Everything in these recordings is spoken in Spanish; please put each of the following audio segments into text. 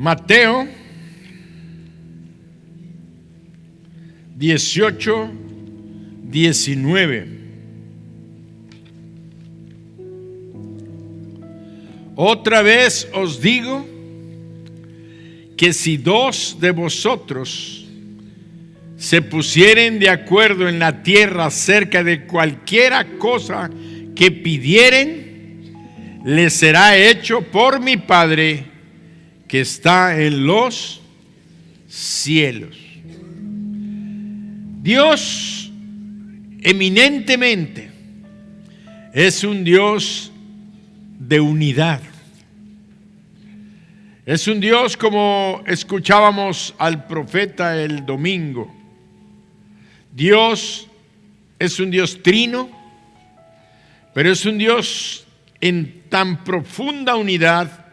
Mateo 18:19. Otra vez os digo que si dos de vosotros se pusieren de acuerdo en la tierra acerca de cualquiera cosa que pidieren, les será hecho por mi Padre que está en los cielos. Dios eminentemente es un Dios de unidad. Es un Dios, como escuchábamos al profeta el domingo. Dios es un Dios trino, pero es un Dios en tan profunda unidad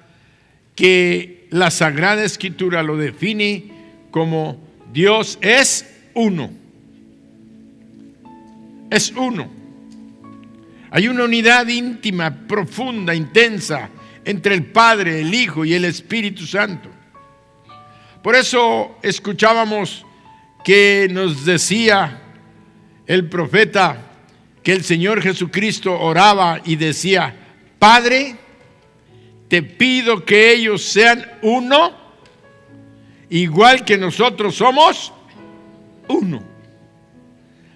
que la Sagrada Escritura lo define como Dios es uno. Es uno. Hay una unidad íntima, profunda, intensa entre el Padre, el Hijo y el Espíritu Santo. Por eso escuchábamos que nos decía el profeta que el Señor Jesucristo oraba y decía: Padre, te pido que ellos sean uno, igual que nosotros somos uno.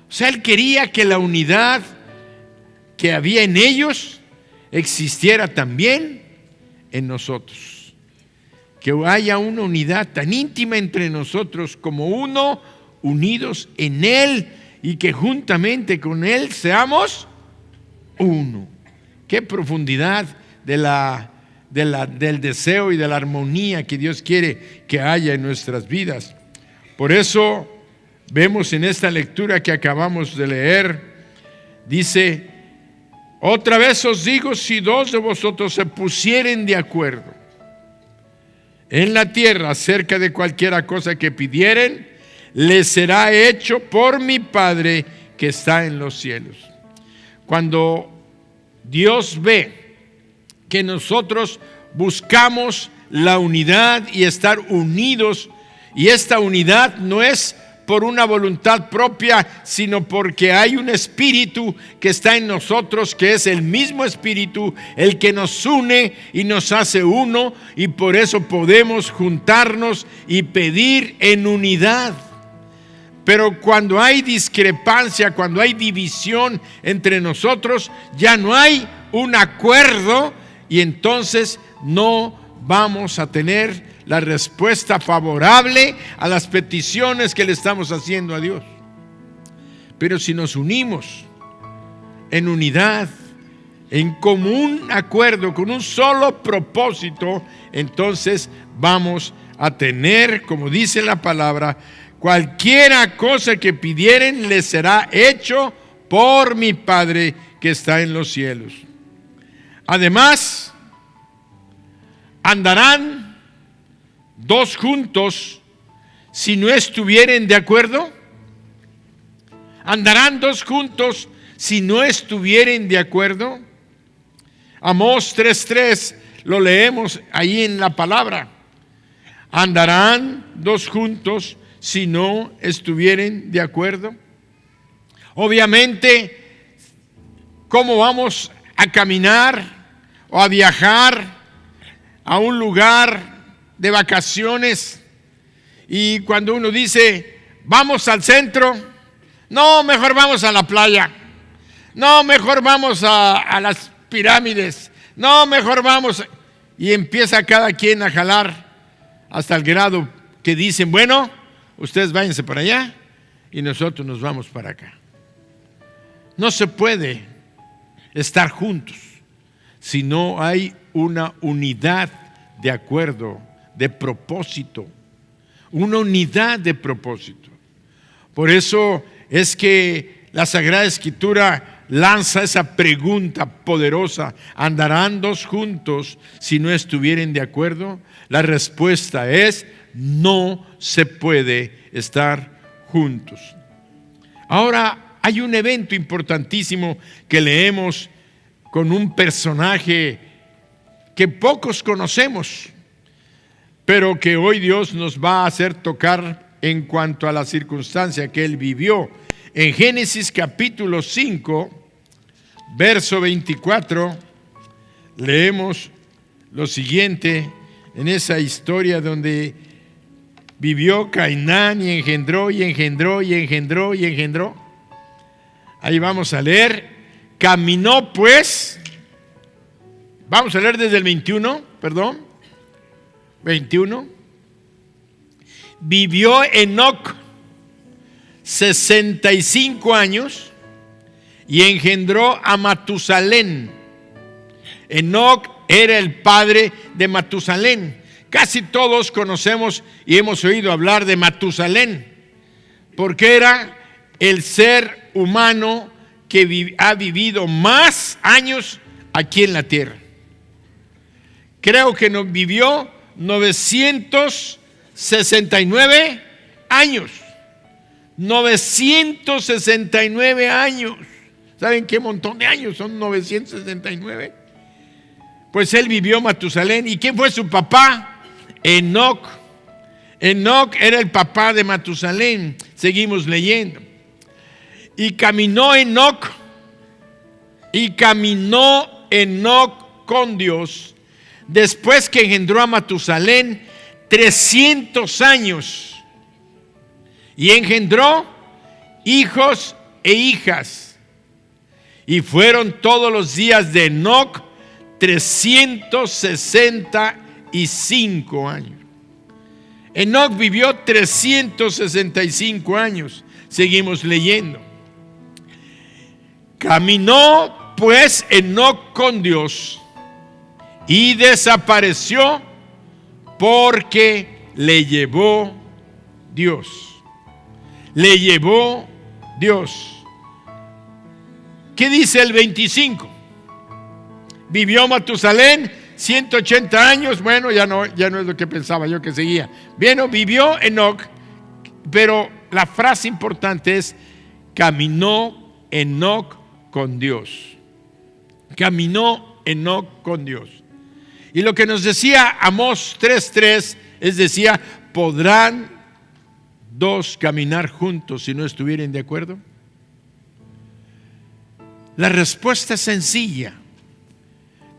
O sea, Él quería que la unidad que había en ellos existiera también en nosotros. Que haya una unidad tan íntima entre nosotros como uno, unidos en Él, y que juntamente con Él seamos uno. Qué profundidad del deseo y de la armonía que Dios quiere que haya en nuestras vidas. Por eso vemos en esta lectura que acabamos de leer, dice: otra vez os digo, si dos de vosotros se pusieren de acuerdo en la tierra acerca de cualquiera cosa que pidieren, les será hecho por mi Padre que está en los cielos. Cuando Dios ve que nosotros buscamos la unidad y estar unidos, y esta unidad no es por una voluntad propia, sino porque hay un espíritu que está en nosotros, que es el mismo espíritu, el que nos une y nos hace uno, y por eso podemos juntarnos y pedir en unidad. Pero cuando hay discrepancia, cuando hay división entre nosotros, ya no hay un acuerdo, y entonces no vamos a tener la respuesta favorable a las peticiones que le estamos haciendo a Dios. Pero si nos unimos en unidad, en común acuerdo, con un solo propósito, entonces vamos a tener, como dice la palabra, cualquiera cosa que pidieren les será hecho por mi Padre que está en los cielos. Además, andarán dos juntos si no estuvieren de acuerdo. ¿Andarán dos juntos si no estuvieren de acuerdo? Amós 3:3 lo leemos ahí en la palabra. ¿Andarán dos juntos si no estuvieren de acuerdo? Obviamente, ¿cómo vamos a caminar o a viajar a un lugar de vacaciones, y cuando uno dice vamos al centro, no, mejor vamos a la playa, no, mejor vamos a las pirámides, no, mejor vamos, y empieza cada quien a jalar hasta el grado que dicen, bueno, ustedes váyanse para allá y nosotros nos vamos para acá. No se puede estar juntos si no hay una unidad de acuerdo, de propósito, una unidad de propósito. Por eso es que la Sagrada Escritura lanza esa pregunta poderosa: ¿andarán dos juntos si no estuvieren de acuerdo? La respuesta es: no se puede estar juntos. Ahora hay un evento importantísimo que leemos con un personaje que pocos conocemos. pero que hoy Dios nos va a hacer tocar en cuanto a la circunstancia que él vivió. En Génesis capítulo 5, verso 24, leemos lo siguiente en esa historia donde vivió Cainán y engendró y engendró y engendró y engendró. Ahí vamos a leer. Caminó pues, vamos a leer desde el 21. Vivió Enoc 65 años y engendró a Matusalén. Enoc era el padre de Matusalén. Casi todos conocemos y hemos oído hablar de Matusalén, porque era el ser humano que ha vivido más años aquí en la tierra. Creo que vivió 969 años. 969 años. ¿Saben qué montón de años son 969? Pues él vivió Matusalén. ¿Y quién fue su papá? Enoc. Enoc era el papá de Matusalén. Seguimos leyendo. Y caminó Enoc con Dios después que engendró a Matusalén 300 años y engendró hijos e hijas, y fueron todos los días de Enoc 365 años. Enoc vivió 365 años. Seguimos leyendo. Caminó pues Enoc con Dios y desapareció porque le llevó Dios. Le llevó Dios. ¿Qué dice el 25? Vivió Matusalén 180 años. Bueno, ya no es lo que pensaba yo que seguía. Bien, vivió Enoc, pero la frase importante es: caminó Enoc con Dios. Caminó Enoc con Dios. Y lo que nos decía Amós 3:3 decía: ¿podrán dos caminar juntos si no estuvieren de acuerdo? La respuesta es sencilla.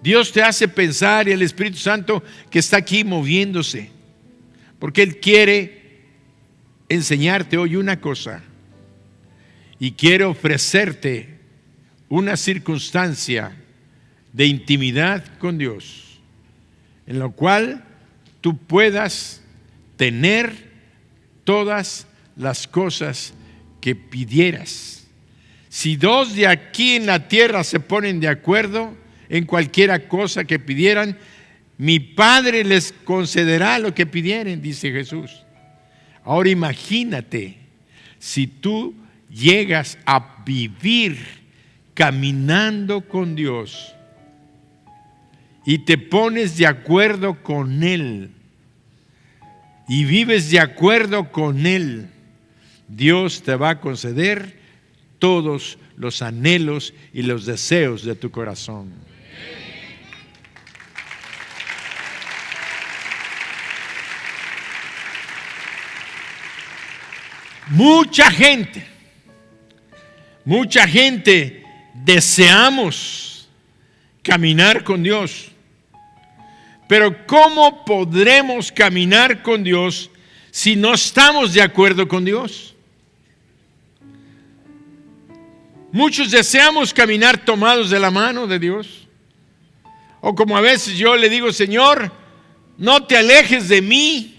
Dios te hace pensar, y el Espíritu Santo que está aquí moviéndose, porque Él quiere enseñarte hoy una cosa y quiere ofrecerte una circunstancia de intimidad con Dios, en la cual tú puedas tener todas las cosas que pidieras. Si dos de aquí en la tierra se ponen de acuerdo en cualquiera cosa que pidieran, mi Padre les concederá lo que pidieren, dice Jesús. Ahora imagínate, si tú llegas a vivir caminando con Dios y te pones de acuerdo con Él y vives de acuerdo con Él, Dios te va a conceder todos los anhelos y los deseos de tu corazón. Mucha gente deseamos caminar con Dios, pero ¿cómo podremos caminar con Dios si no estamos de acuerdo con Dios? Muchos deseamos caminar tomados de la mano de Dios, o como a veces yo le digo: Señor, no te alejes de mí.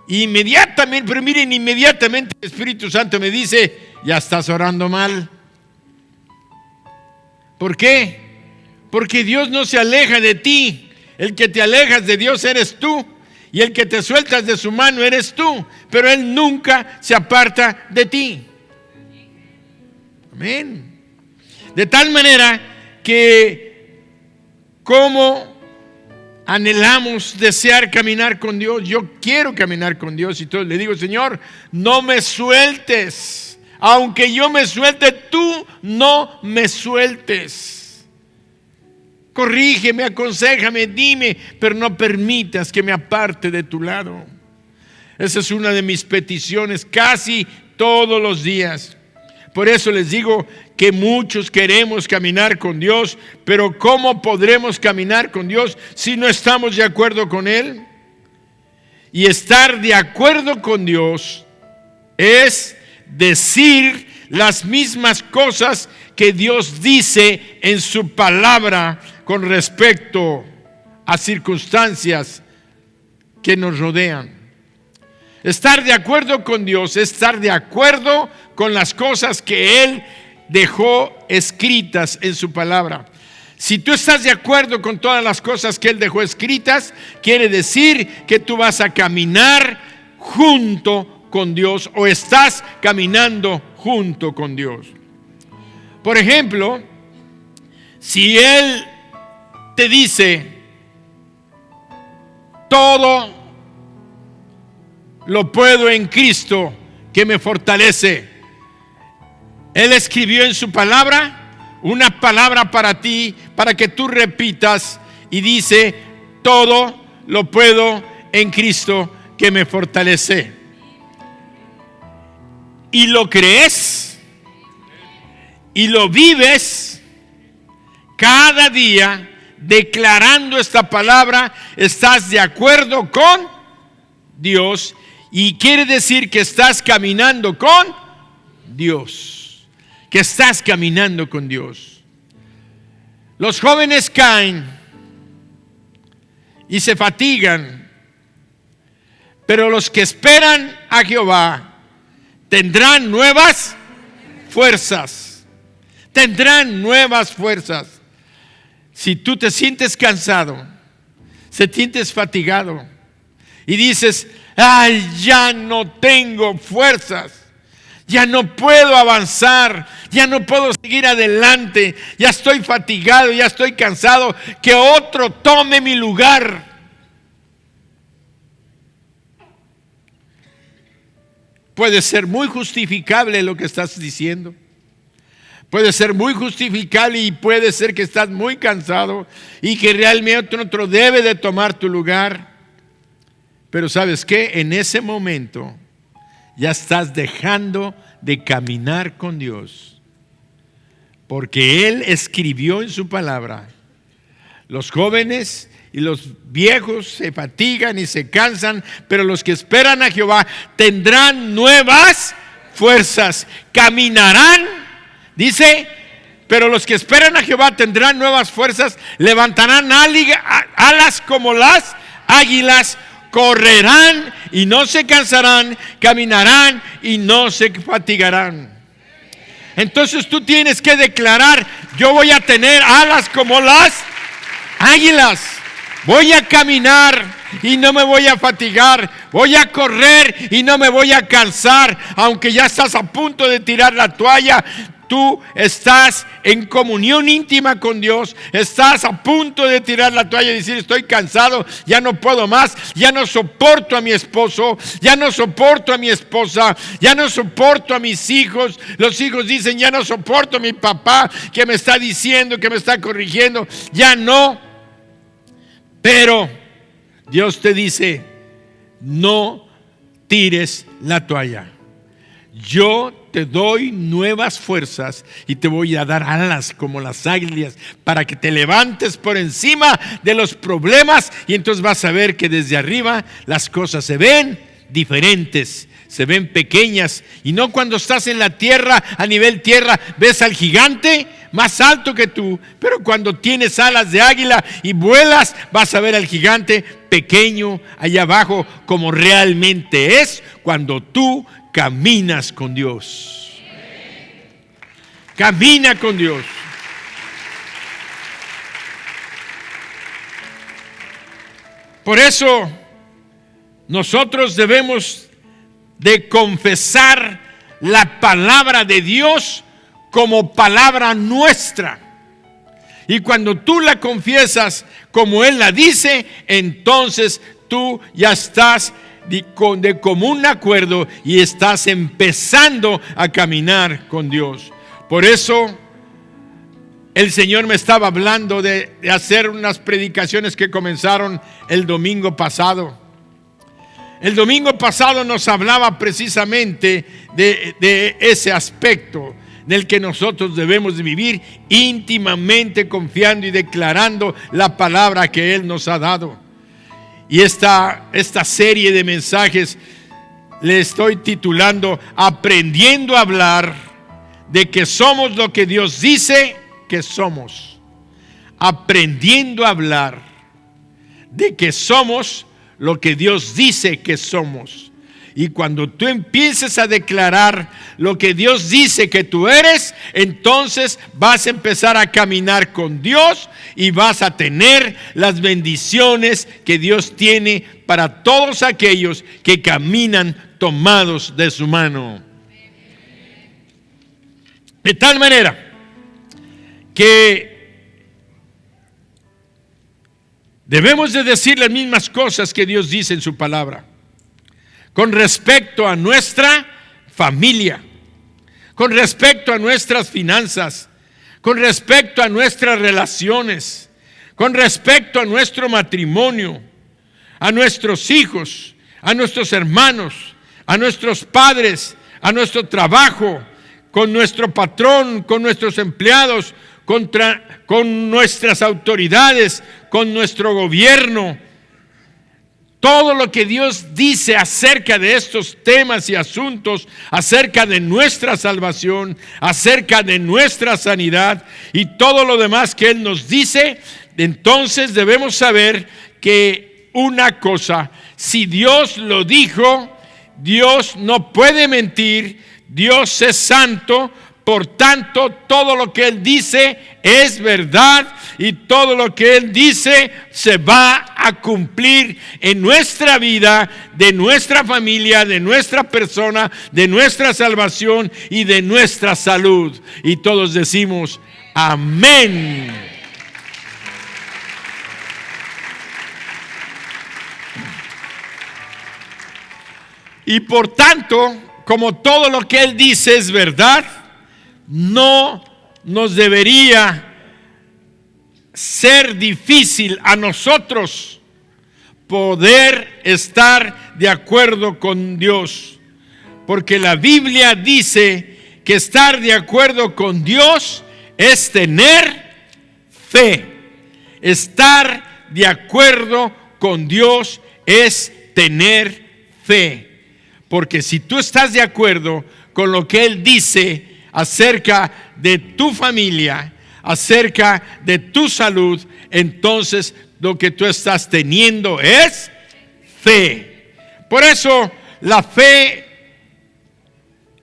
Inmediatamente, pero miren, inmediatamente el Espíritu Santo me dice: ya estás orando mal. ¿Por qué? Porque Dios no se aleja de ti. El que te alejas de Dios eres tú, y el que te sueltas de su mano eres tú, pero Él nunca se aparta de ti. Amén. De tal manera que, como anhelamos desear caminar con Dios, yo quiero caminar con Dios, y todo le digo: Señor, no me sueltes. Aunque yo me suelte, tú no me sueltes. Corrígeme, aconséjame, dime, pero no permitas que me aparte de tu lado. Esa es una de mis peticiones casi todos los días. Por eso les digo que muchos queremos caminar con Dios, pero ¿cómo podremos caminar con Dios si no estamos de acuerdo con Él? Y estar de acuerdo con Dios es decir las mismas cosas que Dios dice en su palabra con respecto a circunstancias que nos rodean. Estar de acuerdo con Dios es estar de acuerdo con las cosas que Él dejó escritas en su palabra. Si tú estás de acuerdo con todas las cosas que Él dejó escritas, quiere decir que tú vas a caminar junto con Dios o estás caminando junto con Dios. Por ejemplo, si Él te dice, todo lo puedo en Cristo que me fortalece. Él escribió en su palabra una palabra para ti, para que tú repitas y dice, todo lo puedo en Cristo que me fortalece. Y lo crees y lo vives cada día declarando esta palabra, estás de acuerdo con Dios y quiere decir que estás caminando con Dios, que estás caminando con Dios. Los jóvenes caen y se fatigan, pero los que esperan a Jehová tendrán nuevas fuerzas. Tendrán nuevas fuerzas. Si tú te sientes cansado, te sientes fatigado y dices, ay, ya no tengo fuerzas, ya no puedo avanzar, ya no puedo seguir adelante, ya estoy fatigado, ya estoy cansado, que otro tome mi lugar. Puede ser muy justificable lo que estás diciendo. Puede ser muy justificable y puede ser que estás muy cansado y que realmente otro debe de tomar tu lugar. Pero ¿sabes qué? En ese momento ya estás dejando de caminar con Dios. Porque Él escribió en su palabra, los jóvenes y los viejos se fatigan y se cansan, pero los que esperan a Jehová tendrán nuevas fuerzas, caminarán, dice, pero los que esperan a Jehová tendrán nuevas fuerzas, levantarán alas como las águilas, correrán y no se cansarán, caminarán y no se fatigarán. Entonces tú tienes que declarar, yo voy a tener alas como las águilas. Voy a caminar y no me voy a fatigar. Voy a correr y no me voy a cansar. Aunque ya estás a punto de tirar la toalla, tú estás en comunión íntima con Dios. Estás a punto de tirar la toalla y decir, estoy cansado, ya no puedo más, ya no soporto a mi esposo, ya no soporto a mi esposa, ya no soporto a mis hijos. Los hijos dicen, ya no soporto a mi papá que me está diciendo, que me está corrigiendo, ya no. Pero Dios te dice, no tires la toalla. Yo te doy nuevas fuerzas y te voy a dar alas como las águilas para que te levantes por encima de los problemas y entonces vas a ver que desde arriba las cosas se ven diferentes, se ven pequeñas y no cuando estás en la tierra, a nivel tierra, ves al gigante más alto que tú, pero cuando tienes alas de águila y vuelas, vas a ver al gigante pequeño allá abajo como realmente es cuando tú caminas con Dios. Camina con Dios. Por eso nosotros debemos de confesar la palabra de Dios como palabra nuestra. Y cuando tú la confiesas como Él la dice, entonces tú ya estás de común acuerdo y estás empezando a caminar con Dios. Por eso el Señor me estaba hablando de hacer unas predicaciones que comenzaron el domingo pasado. El domingo pasado nos hablaba precisamente de ese aspecto en el que nosotros debemos de vivir íntimamente confiando y declarando la palabra que Él nos ha dado. Y esta serie de mensajes le estoy titulando Aprendiendo a hablar de que somos lo que Dios dice que somos. Aprendiendo a hablar de que somos lo que Dios dice que somos. Y cuando tú empieces a declarar lo que Dios dice que tú eres, entonces vas a empezar a caminar con Dios y vas a tener las bendiciones que Dios tiene para todos aquellos que caminan tomados de su mano. De tal manera que debemos de decir las mismas cosas que Dios dice en su palabra con respecto a nuestra familia, con respecto a nuestras finanzas, con respecto a nuestras relaciones, con respecto a nuestro matrimonio, a nuestros hijos, a nuestros hermanos, a nuestros padres, a nuestro trabajo, con nuestro patrón, con nuestros empleados, con nuestras autoridades, con nuestro gobierno. Todo lo que Dios dice acerca de estos temas y asuntos, acerca de nuestra salvación, acerca de nuestra sanidad y todo lo demás que Él nos dice, entonces debemos saber que una cosa, si Dios lo dijo, Dios no puede mentir, Dios es santo. Por tanto, todo lo que Él dice es verdad y todo lo que Él dice se va a cumplir en nuestra vida, de nuestra familia, de nuestra persona, de nuestra salvación y de nuestra salud. Y todos decimos amén. Y por tanto, como todo lo que Él dice es verdad, no nos debería ser difícil a nosotros poder estar de acuerdo con Dios, porque la Biblia dice que estar de acuerdo con Dios es tener fe. Estar de acuerdo con Dios es tener fe, porque si tú estás de acuerdo con lo que Él dice acerca de tu familia, acerca de tu salud, entonces lo que tú estás teniendo es fe. Por eso la fe,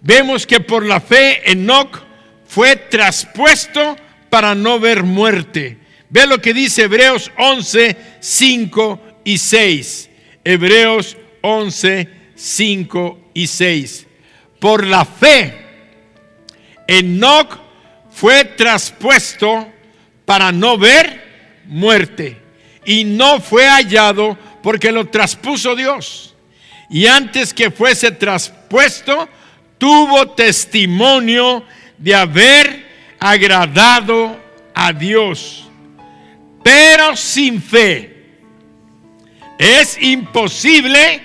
vemos que por la fe Enoc fue traspuesto para no ver muerte. Ve lo que dice Hebreos 11, 5 y 6. Hebreos 11, 5 y 6. Por la fe Enoc fue traspuesto para no ver muerte y no fue hallado porque lo traspuso Dios. Y antes que fuese traspuesto, tuvo testimonio de haber agradado a Dios. Pero sin fe es imposible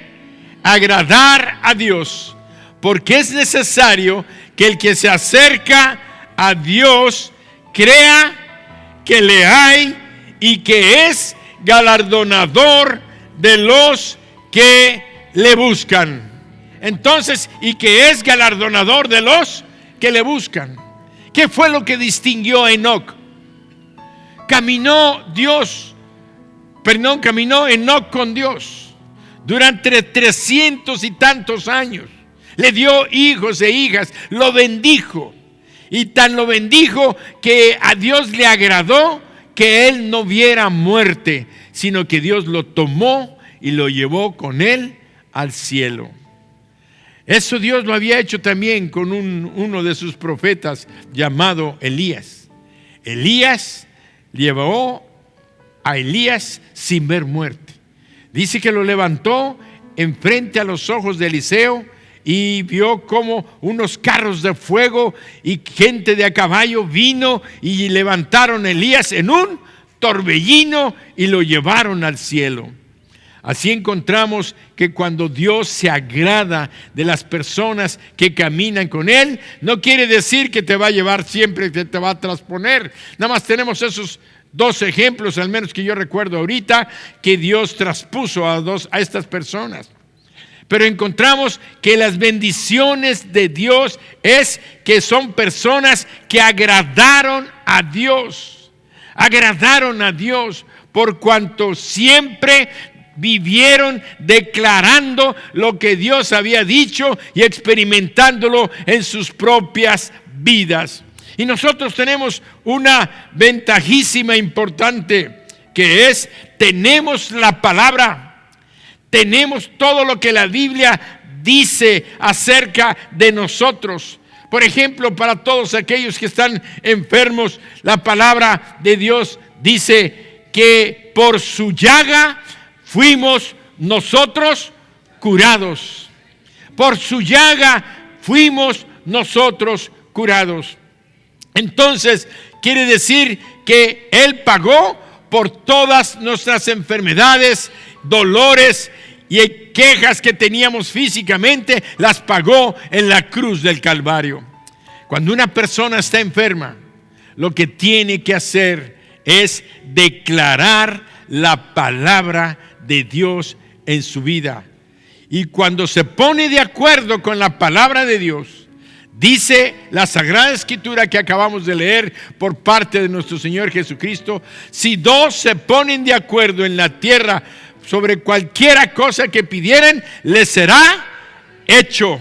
agradar a Dios, porque es necesario que el que se acerca a Dios crea que le hay y que es galardonador de los que le buscan. Entonces, y que es galardonador de los que le buscan. ¿Qué fue lo que distinguió a Enoc? Caminó Enoc con Dios durante 300 y tantos años. Le dio hijos e hijas, lo bendijo. Y tan lo bendijo que a Dios le agradó que él no viera muerte, sino que Dios lo tomó y lo llevó con él al cielo. Eso Dios lo había hecho también con uno de sus profetas llamado Elías. Elías llevó a Elías sin ver muerte. Dice que lo levantó enfrente a los ojos de Eliseo y vio como unos carros de fuego y gente de a caballo vino y levantaron a Elías en un torbellino y lo llevaron al cielo. Así encontramos que cuando Dios se agrada de las personas que caminan con Él, no quiere decir que te va a llevar siempre, que te va a trasponer. Nada más tenemos esos dos ejemplos, al menos que yo recuerdo ahorita, que Dios traspuso a estas personas. Pero encontramos que las bendiciones de Dios es que son personas que agradaron a Dios. Agradaron a Dios por cuanto siempre vivieron declarando lo que Dios había dicho y experimentándolo en sus propias vidas. Y nosotros tenemos una ventajísima importante, que es, tenemos la palabra, tenemos todo lo que la Biblia dice acerca de nosotros. Por ejemplo, para todos aquellos que están enfermos, la palabra de Dios dice que por su llaga fuimos nosotros curados. Por su llaga fuimos nosotros curados. Entonces, quiere decir que Él pagó por todas nuestras enfermedades, dolores y quejas que teníamos físicamente, las pagó en la cruz del Calvario. Cuando una persona está enferma, lo que tiene que hacer es declarar la palabra de Dios en su vida. Y cuando se pone de acuerdo con la palabra de Dios, dice la Sagrada Escritura que acabamos de leer por parte de nuestro Señor Jesucristo, si dos se ponen de acuerdo en la tierra sobre cualquiera cosa que pidieran, les será hecho.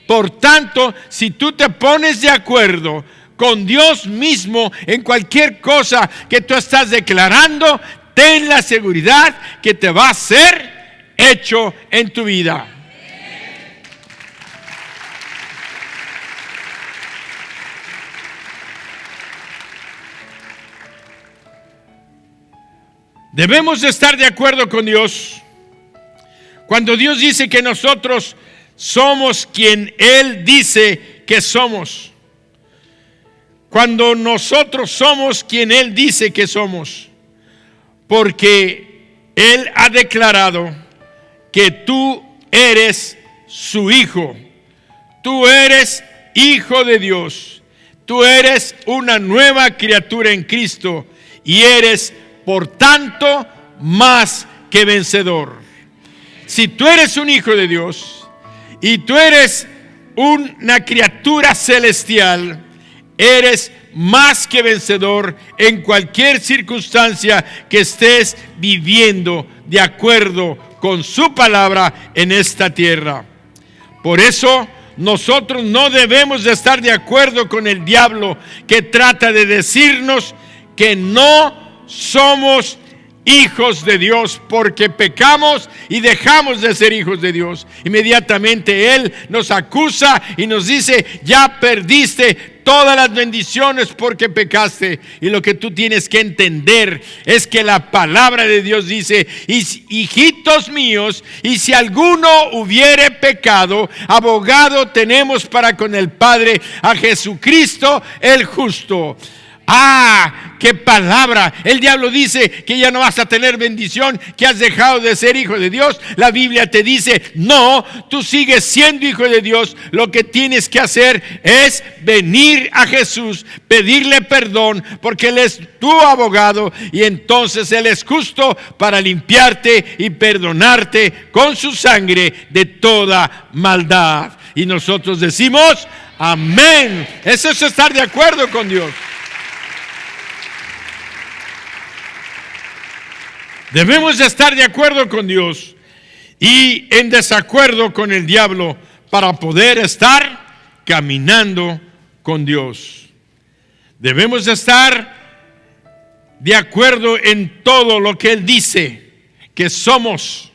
Por tanto, si tú te pones de acuerdo con Dios mismo en cualquier cosa que tú estás declarando, ten la seguridad que te va a ser hecho en tu vida. Debemos de estar de acuerdo con Dios. Cuando Dios dice que nosotros somos quien Él dice que somos. Cuando nosotros somos quien Él dice que somos. Porque Él ha declarado que tú eres su hijo. Tú eres hijo de Dios. Tú eres una nueva criatura en Cristo. Y eres, por tanto, más que vencedor. Si tú eres un hijo de Dios y tú eres una criatura celestial, eres más que vencedor en cualquier circunstancia que estés viviendo de acuerdo con su palabra en esta tierra. Por eso nosotros no debemos de estar de acuerdo con el diablo que trata de decirnos que no somos hijos de Dios porque pecamos y dejamos de ser hijos de Dios. Inmediatamente Él nos acusa y nos dice: ya perdiste todas las bendiciones porque pecaste. Y lo que tú tienes que entender es que la palabra de Dios dice: hijitos míos, y si alguno hubiere pecado, abogado tenemos para con el Padre, a Jesucristo el justo. ¡Ah! ¡Qué palabra! El diablo dice que ya no vas a tener bendición, que has dejado de ser hijo de Dios. La Biblia te dice: no, tú sigues siendo hijo de Dios. Lo que tienes que hacer es venir a Jesús, pedirle perdón, porque Él es tu abogado y entonces Él es justo para limpiarte y perdonarte con su sangre de toda maldad. Y nosotros decimos: amén. Eso es estar de acuerdo con Dios. Debemos de estar de acuerdo con Dios y en desacuerdo con el diablo para poder estar caminando con Dios. Debemos de estar de acuerdo en todo lo que Él dice que somos.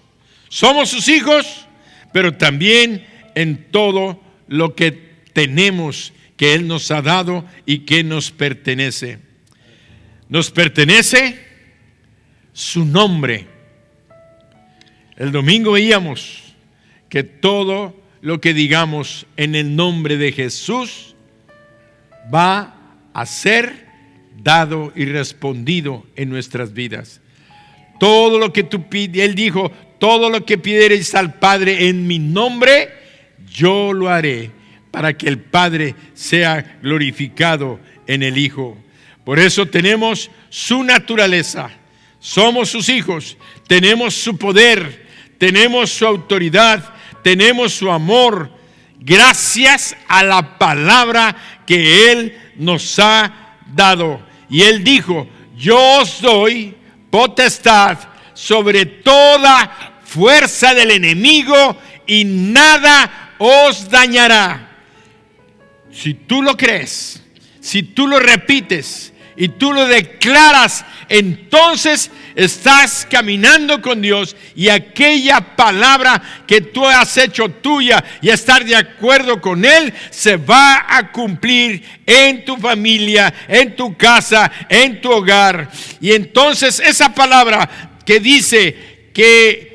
Somos sus hijos, pero también en todo lo que tenemos que Él nos ha dado y que nos pertenece. Nos pertenece su nombre. El domingo veíamos que todo lo que digamos en el nombre de Jesús va a ser dado y respondido en nuestras vidas. Todo lo que tú pides, Él dijo, todo lo que pidiereis al Padre en mi nombre, yo lo haré, para que el Padre sea glorificado en el Hijo. Por eso tenemos su naturaleza, somos sus hijos, tenemos su poder, tenemos su autoridad, tenemos su amor, gracias a la palabra que Él nos ha dado. Y Él dijo, yo os doy potestad sobre toda fuerza del enemigo y nada os dañará. Si tú lo crees, si tú lo repites y tú lo declaras, entonces estás caminando con Dios, y aquella palabra que tú has hecho tuya y estar de acuerdo con Él se va a cumplir en tu familia, en tu casa, en tu hogar. Y entonces esa palabra que dice que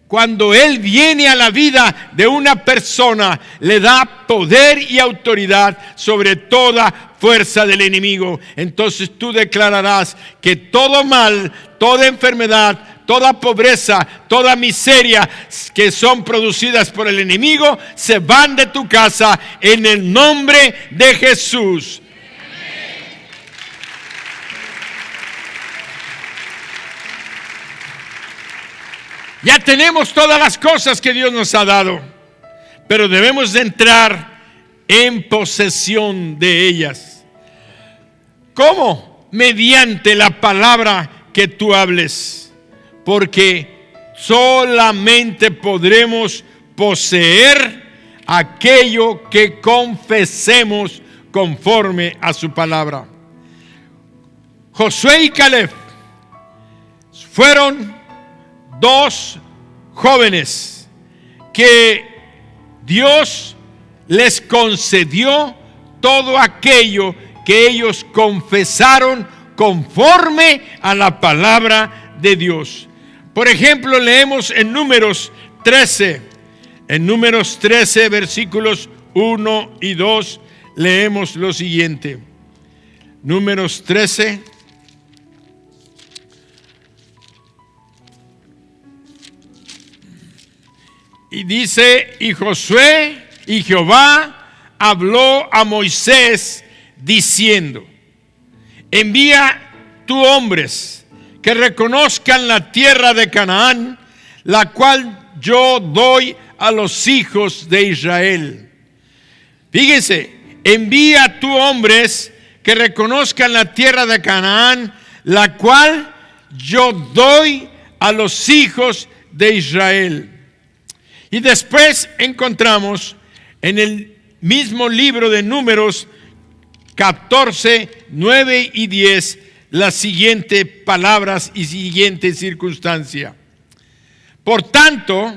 cuando Él viene a la vida de una persona, le da poder y autoridad sobre toda fuerza del enemigo. Entonces tú declararás que todo mal, toda enfermedad, toda pobreza, toda miseria que son producidas por el enemigo, se van de tu casa en el nombre de Jesús. Ya tenemos todas las cosas que Dios nos ha dado, pero debemos de entrar en posesión de ellas. ¿Cómo? Mediante la palabra que tú hables, porque solamente podremos poseer aquello que confesemos conforme a su palabra. Josué y Caleb fueron dos jóvenes que Dios les concedió todo aquello que ellos confesaron conforme a la palabra de Dios. Por ejemplo, leemos en Números 13, versículos 1 y 2, leemos lo siguiente. Números 13. Y dice, y Josué y Jehová habló a Moisés diciendo, envía tú hombres que reconozcan la tierra de Canaán, la cual yo doy a los hijos de Israel. Fíjense, envía tú hombres que reconozcan la tierra de Canaán, la cual yo doy a los hijos de Israel. Y después encontramos en el mismo libro de Números 14, 9 y 10 las siguientes palabras y siguiente circunstancia. Por tanto,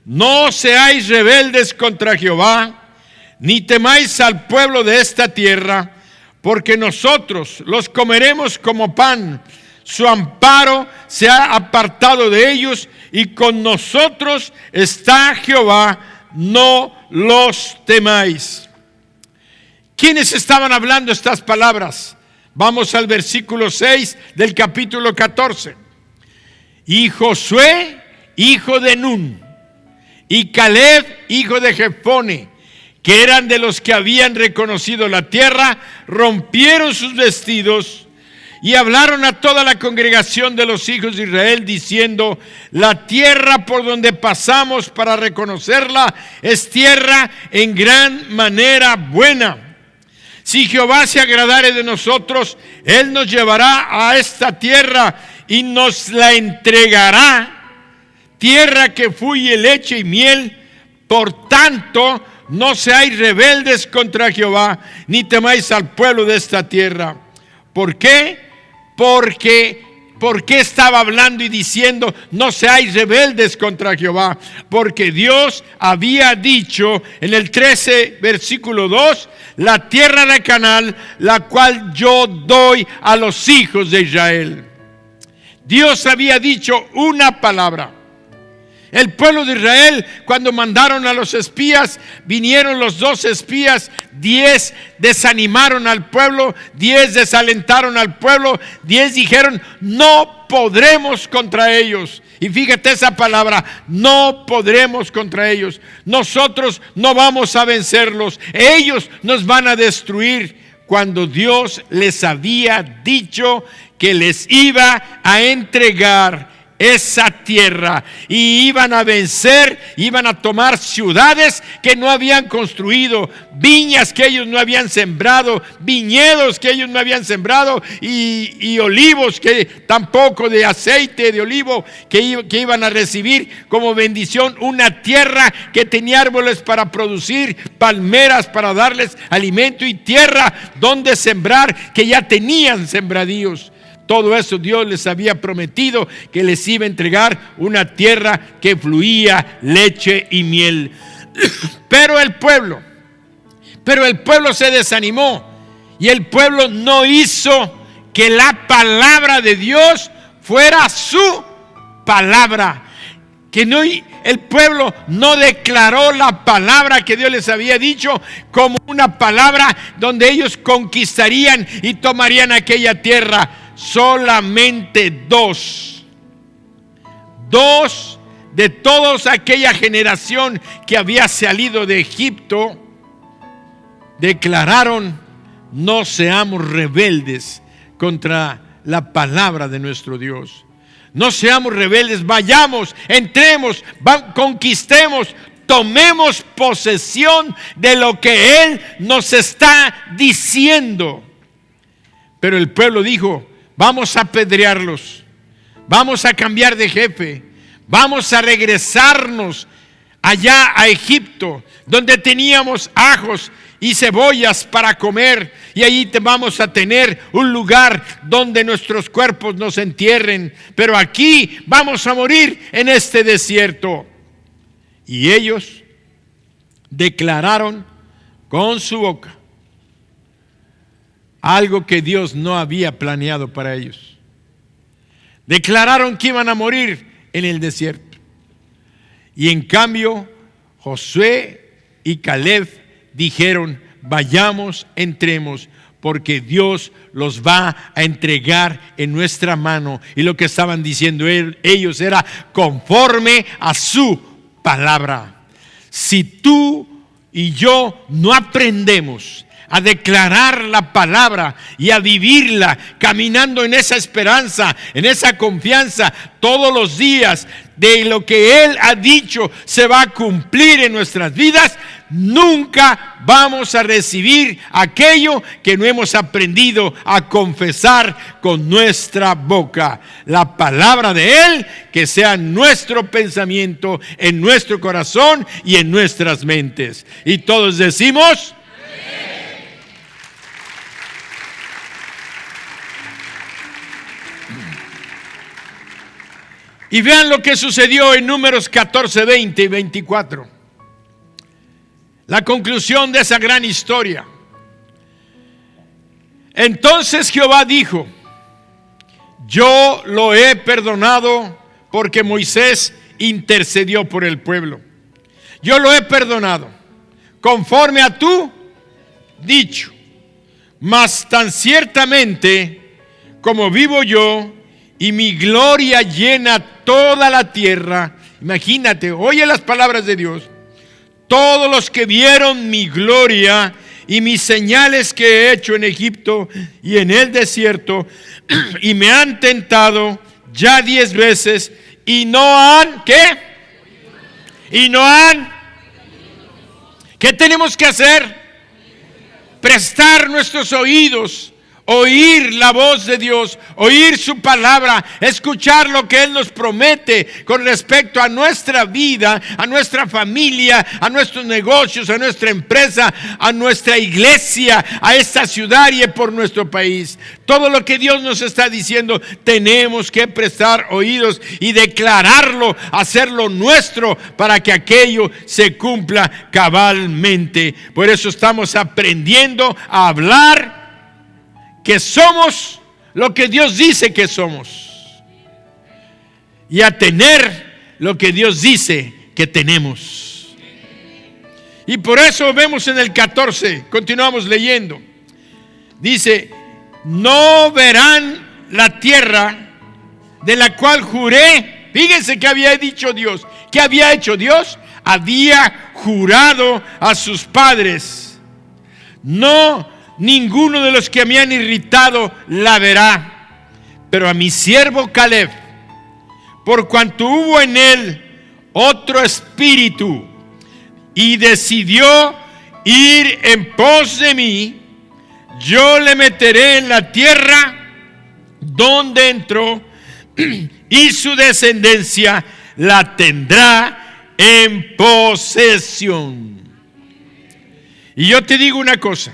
no seáis rebeldes contra Jehová, ni temáis al pueblo de esta tierra, porque nosotros los comeremos como pan. Su amparo se ha apartado de ellos, y con nosotros está Jehová, no los temáis. ¿Quiénes estaban hablando estas palabras? Vamos al versículo 6 del capítulo 14. Y Josué, hijo de Nun, y Caleb, hijo de Jefone, que eran de los que habían reconocido la tierra, rompieron sus vestidos y hablaron a toda la congregación de los hijos de Israel diciendo, la tierra por donde pasamos para reconocerla es tierra en gran manera buena. Si Jehová se agradare de nosotros, Él nos llevará a esta tierra y nos la entregará, tierra que fluye leche y miel. Por tanto, no seáis rebeldes contra Jehová, ni temáis al pueblo de esta tierra. ¿Por qué? ¿Por qué estaba hablando y diciendo no seáis rebeldes contra Jehová? Porque Dios había dicho en el 13 versículo 2, la tierra de Canaán, la cual yo doy a los hijos de Israel. Dios había dicho una palabra. El pueblo de Israel, cuando mandaron a los espías, vinieron los 12 espías, 10 desanimaron al pueblo, 10 desalentaron al pueblo, 10 dijeron, no podremos contra ellos. Y fíjate esa palabra, no podremos contra ellos. Nosotros no vamos a vencerlos, ellos nos van a destruir. Cuando Dios les había dicho que les iba a entregar esa tierra y iban a vencer, iban a tomar ciudades que no habían construido, viñas que ellos no habían sembrado, viñedos que ellos no habían sembrado y olivos que tampoco, de aceite de olivo que iban a recibir como bendición, una tierra que tenía árboles para producir, palmeras para darles alimento y tierra donde sembrar que ya tenían sembradíos. Todo eso Dios les había prometido, que les iba a entregar una tierra que fluía leche y miel. Pero el pueblo se desanimó y el pueblo no hizo que la palabra de Dios fuera su palabra. El pueblo no declaró la palabra que Dios les había dicho como una palabra donde ellos conquistarían y tomarían aquella tierra. Solamente dos de toda aquella generación que había salido de Egipto declararon: no seamos rebeldes contra la palabra de nuestro Dios. No seamos rebeldes, vayamos, entremos, conquistemos, tomemos posesión de lo que Él nos está diciendo. Pero el pueblo dijo: vamos a apedrearlos, vamos a cambiar de jefe, vamos a regresarnos allá a Egipto, donde teníamos ajos y cebollas para comer, y allí vamos a tener un lugar donde nuestros cuerpos nos entierren, pero aquí vamos a morir en este desierto. Y ellos declararon con su boca algo que Dios no había planeado para ellos. Declararon que iban a morir en el desierto. Y en cambio, Josué y Caleb dijeron: vayamos, entremos, porque Dios los va a entregar en nuestra mano. Y lo que estaban diciendo ellos era conforme a su palabra. Si tú y yo no aprendemos a declarar la palabra y a vivirla, caminando en esa esperanza, en esa confianza todos los días de lo que Él ha dicho se va a cumplir en nuestras vidas, nunca vamos a recibir aquello que no hemos aprendido a confesar con nuestra boca. La palabra de Él que sea nuestro pensamiento, en nuestro corazón y en nuestras mentes. Y todos decimos: y vean lo que sucedió en Números 14, 20 y 24. La conclusión de esa gran historia. Entonces Jehová dijo: yo lo he perdonado porque Moisés intercedió por el pueblo. Yo lo he perdonado conforme a tu dicho. Mas tan ciertamente como vivo yo y mi gloria llena toda la tierra. Imagínate, oye las palabras de Dios. Todos los que vieron mi gloria y mis señales que he hecho en Egipto y en el desierto, y me han tentado ya 10 veces y no han, ¿qué? Y no han. ¿Qué tenemos que hacer? Prestar nuestros oídos, oír la voz de Dios, oír su palabra, escuchar lo que Él nos promete con respecto a nuestra vida, a nuestra familia, a nuestros negocios, a nuestra empresa, a nuestra iglesia, a esta ciudad y por nuestro país. Todo lo que Dios nos está diciendo, tenemos que prestar oídos y declararlo, hacerlo nuestro para que aquello se cumpla cabalmente. Por eso estamos aprendiendo a hablar que somos lo que Dios dice que somos, y a tener lo que Dios dice que tenemos. Y por eso vemos en el 14, continuamos leyendo. Dice, no verán la tierra de la cual juré. Fíjense que había dicho Dios. ¿Qué había hecho Dios? Había jurado a sus padres. No, ninguno de los que me han irritado la verá. Pero a mi siervo Caleb, por cuanto hubo en él otro espíritu y decidió ir en pos de mí, yo le meteré en la tierra donde entró y su descendencia la tendrá en posesión. Y yo te digo una cosa,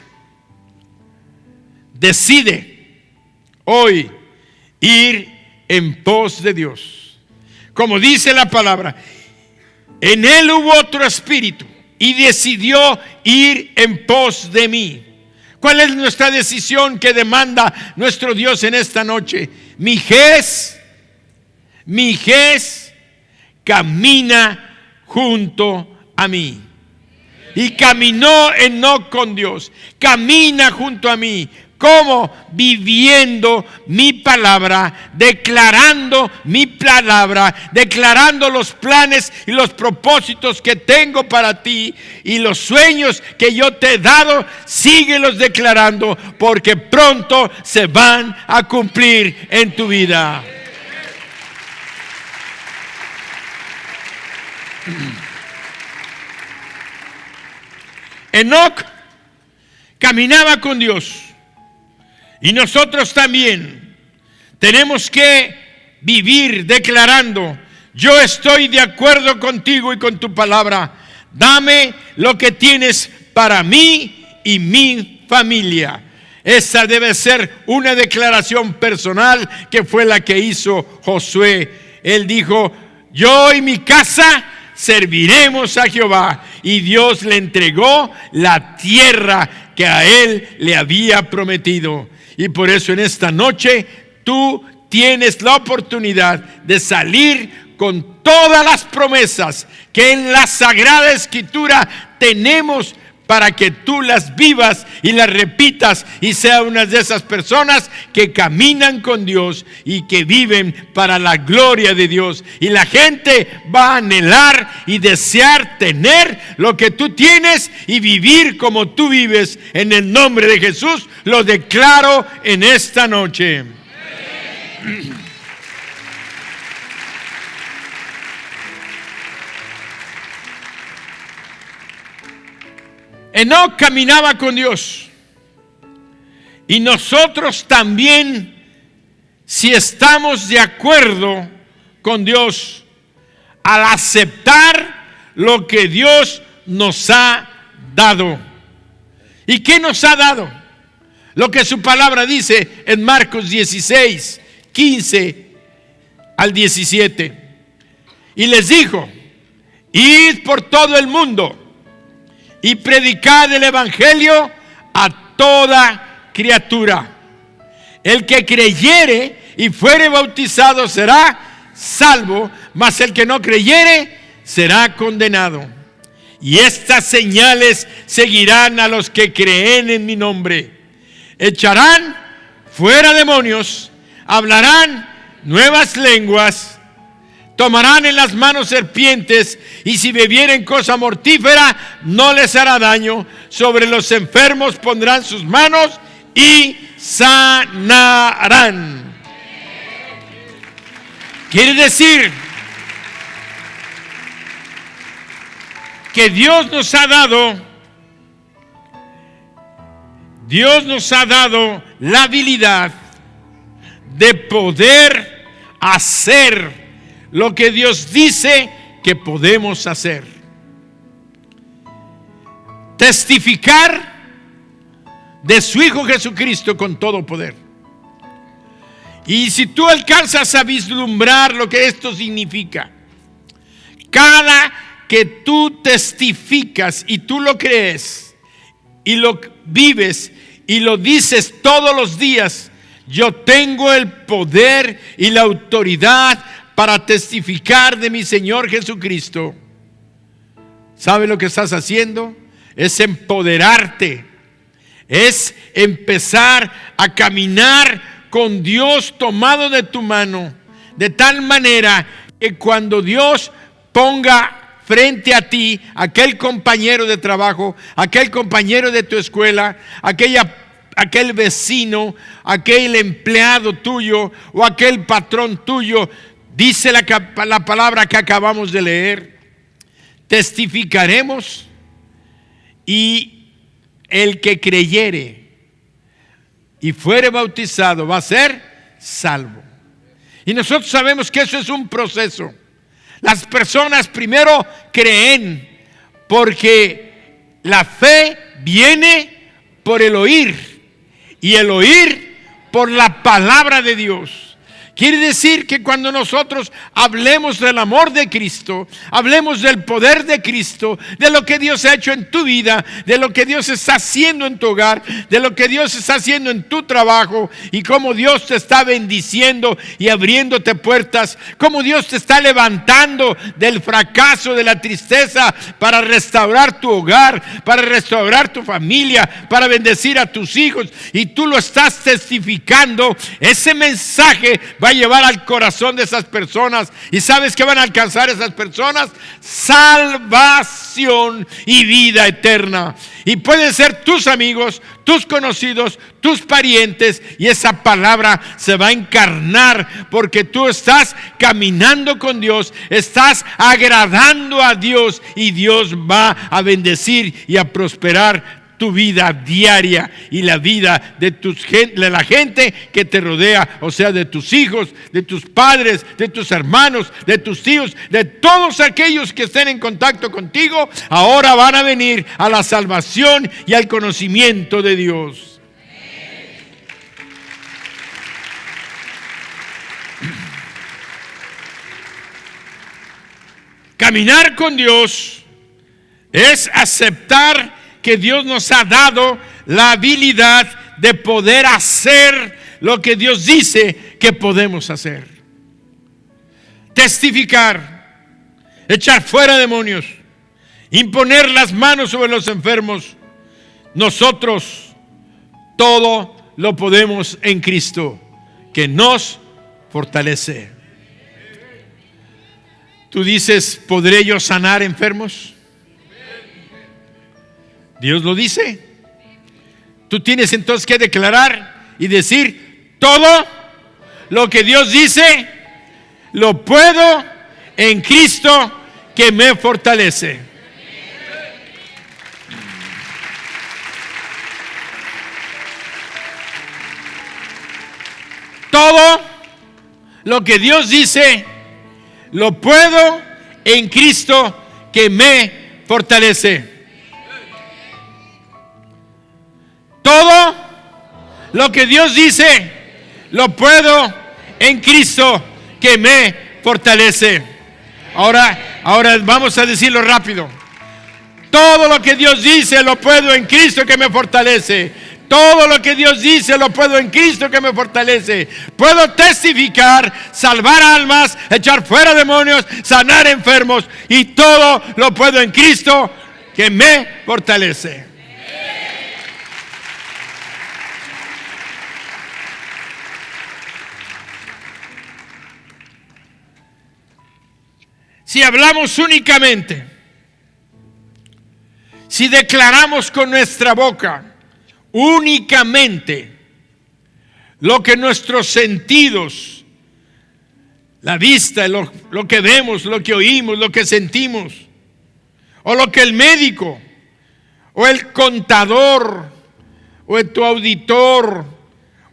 decide hoy ir en pos de Dios. Como dice la palabra, en él hubo otro espíritu y decidió ir en pos de mí. ¿Cuál es nuestra decisión que demanda nuestro Dios en esta noche? Mi Jes camina junto a mí. Y caminó Enoc con Dios. Camina junto a mí. ¿Cómo? Viviendo mi palabra, declarando mi palabra, declarando los planes y los propósitos que tengo para ti y los sueños que yo te he dado, síguelos declarando porque pronto se van a cumplir en tu vida. Enoc caminaba con Dios. Y nosotros también tenemos que vivir declarando, yo estoy de acuerdo contigo y con tu palabra. Dame lo que tienes para mí y mi familia. Esa debe ser una declaración personal que fue la que hizo Josué. Él dijo, yo y mi casa serviremos a Jehová. Y Dios le entregó la tierra que a él le había prometido. Y por eso en esta noche tú tienes la oportunidad de salir con todas las promesas que en la Sagrada Escritura tenemos para que tú las vivas y las repitas y sea una de esas personas que caminan con Dios y que viven para la gloria de Dios. Y la gente va a anhelar y desear tener lo que tú tienes y vivir como tú vives. En el nombre de Jesús lo declaro en esta noche. Enoc caminaba con Dios. Y nosotros también, si estamos de acuerdo con Dios, al aceptar lo que Dios nos ha dado. ¿Y qué nos ha dado? Lo que su palabra dice en Marcos 16, 15 al 17. Y les dijo, id por todo el mundo y predicad el evangelio a toda criatura. El que creyere y fuere bautizado será salvo, mas el que no creyere será condenado. Y estas señales seguirán a los que creen en mi nombre. Echarán fuera demonios, hablarán nuevas lenguas, tomarán en las manos serpientes, y si bebieren cosa mortífera no les hará daño. Sobre los enfermos pondrán sus manos y sanarán. Quiere decir que Dios nos ha dado la habilidad de poder hacer lo que Dios dice que podemos hacer. Testificar de su Hijo Jesucristo con todo poder. Y si tú alcanzas a vislumbrar lo que esto significa, cada que tú testificas y tú lo crees y lo vives y lo dices todos los días, yo tengo el poder y la autoridad para testificar de mi Señor Jesucristo, ¿sabe lo que estás haciendo? Es empoderarte, es empezar a caminar con Dios tomado de tu mano, de tal manera que cuando Dios ponga frente a ti aquel compañero de trabajo, aquel compañero de tu escuela, aquel vecino, aquel empleado tuyo o aquel patrón tuyo, dice la palabra que acabamos de leer, testificaremos, y el que creyere y fuere bautizado va a ser salvo. Y nosotros sabemos que eso es un proceso. Las personas primero creen, porque la fe viene por el oír, y el oír por la palabra de Dios. Quiere decir que cuando nosotros hablemos del amor de Cristo, hablemos del poder de Cristo, de lo que Dios ha hecho en tu vida, de lo que Dios está haciendo en tu hogar, de lo que Dios está haciendo en tu trabajo, y cómo Dios te está bendiciendo y abriéndote puertas, cómo Dios te está levantando del fracaso, de la tristeza, para restaurar tu hogar, para restaurar tu familia, para bendecir a tus hijos, y tú lo estás testificando. Ese mensaje va a llevar al corazón de esas personas. ¿Y sabes qué van a alcanzar esas personas? Salvación y vida eterna. Y pueden ser tus amigos, tus conocidos, tus parientes, y esa palabra se va a encarnar porque tú estás caminando con Dios, estás agradando a Dios, y Dios va a bendecir y a prosperar tu vida diaria y la vida de la gente que te rodea, o sea, de tus hijos, de tus padres, de tus hermanos, de tus tíos, de todos aquellos que estén en contacto contigo. Ahora van a venir a la salvación y al conocimiento de Dios. Caminar con Dios es aceptar que Dios nos ha dado la habilidad de poder hacer lo que Dios dice que podemos hacer. Testificar, echar fuera demonios, imponer las manos sobre los enfermos. Nosotros todo lo podemos en Cristo, que nos fortalece. Tú dices, ¿podré yo sanar enfermos? Dios lo dice. Tú tienes entonces que declarar y decir, todo lo que Dios dice lo puedo en Cristo que me fortalece. Todo lo que Dios dice lo puedo en Cristo que me fortalece. Todo lo que Dios dice lo puedo en Cristo que me fortalece. Ahora vamos a decirlo rápido. Todo lo que Dios dice lo puedo en Cristo que me fortalece. Todo lo que Dios dice lo puedo en Cristo que me fortalece. Puedo testificar, salvar almas, echar fuera demonios, sanar enfermos, y todo lo puedo en Cristo que me fortalece. Si hablamos únicamente, si declaramos con nuestra boca únicamente lo que nuestros sentidos, la vista, lo que vemos, lo que oímos, lo que sentimos, o lo que el médico, o el contador, o el tu auditor,